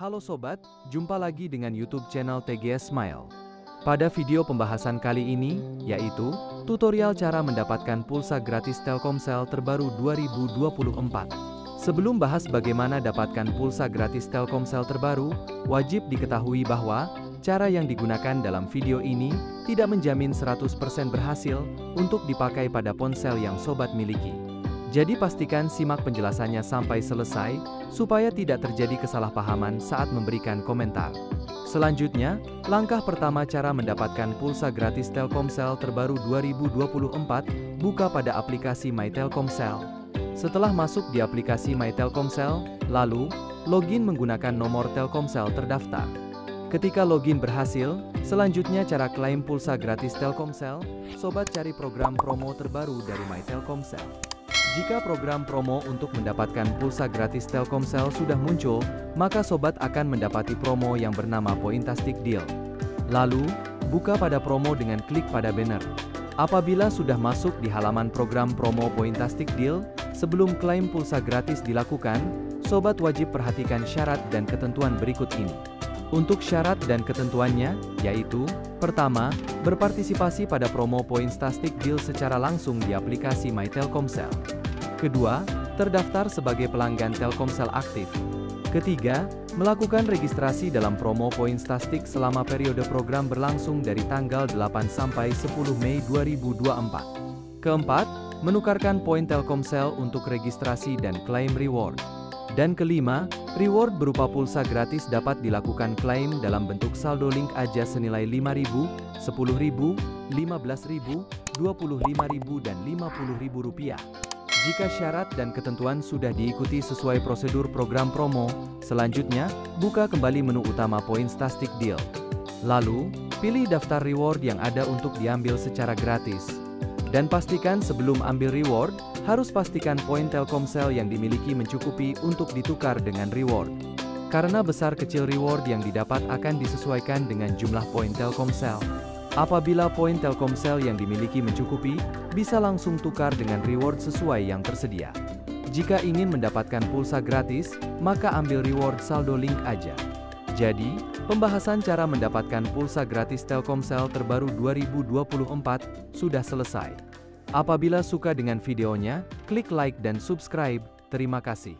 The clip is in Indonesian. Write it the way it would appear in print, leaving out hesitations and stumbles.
Halo sobat, jumpa lagi dengan YouTube channel TGS Smile. Pada video pembahasan kali ini, yaitu tutorial cara mendapatkan pulsa gratis Telkomsel terbaru 2024. Sebelum bahas bagaimana dapatkan pulsa gratis Telkomsel terbaru, wajib diketahui bahwa cara yang digunakan dalam video ini tidak menjamin 100% berhasil untuk dipakai pada ponsel yang sobat miliki. Jadi pastikan simak penjelasannya sampai selesai, supaya tidak terjadi kesalahpahaman saat memberikan komentar. Selanjutnya, langkah pertama cara mendapatkan pulsa gratis Telkomsel terbaru 2024, buka pada aplikasi My Telkomsel. Setelah masuk di aplikasi My Telkomsel, lalu, login menggunakan nomor Telkomsel terdaftar. Ketika login berhasil, selanjutnya cara klaim pulsa gratis Telkomsel, sobat cari program promo terbaru dari My Telkomsel. Jika program promo untuk mendapatkan pulsa gratis Telkomsel sudah muncul, maka sobat akan mendapati promo yang bernama Pointastic Deal. Lalu, buka pada promo dengan klik pada banner. Apabila sudah masuk di halaman program promo Pointastic Deal, sebelum klaim pulsa gratis dilakukan, sobat wajib perhatikan syarat dan ketentuan berikut ini. Untuk syarat dan ketentuannya, yaitu, pertama, berpartisipasi pada promo Pointastic Deal secara langsung di aplikasi My Telkomsel. Kedua, terdaftar sebagai pelanggan Telkomsel aktif. Ketiga, melakukan registrasi dalam promo Pointastic selama periode program berlangsung dari tanggal 8 sampai 10 Mei 2024. Keempat, menukarkan poin Telkomsel untuk registrasi dan klaim reward. Dan kelima, reward berupa pulsa gratis dapat dilakukan klaim dalam bentuk saldo link aja senilai Rp5.000, Rp10.000, Rp15.000, Rp25.000 dan Rp50.000. Jika syarat dan ketentuan sudah diikuti sesuai prosedur program promo, selanjutnya, buka kembali menu utama Pointastic Deal. Lalu, pilih daftar reward yang ada untuk diambil secara gratis. Dan pastikan sebelum ambil reward, harus pastikan poin Telkomsel yang dimiliki mencukupi untuk ditukar dengan reward. Karena besar kecil reward yang didapat akan disesuaikan dengan jumlah poin Telkomsel. Apabila poin Telkomsel yang dimiliki mencukupi, bisa langsung tukar dengan reward sesuai yang tersedia. Jika ingin mendapatkan pulsa gratis, maka ambil reward saldo link aja. Jadi, pembahasan cara mendapatkan pulsa gratis Telkomsel terbaru 2024 sudah selesai. Apabila suka dengan videonya, klik like dan subscribe. Terima kasih.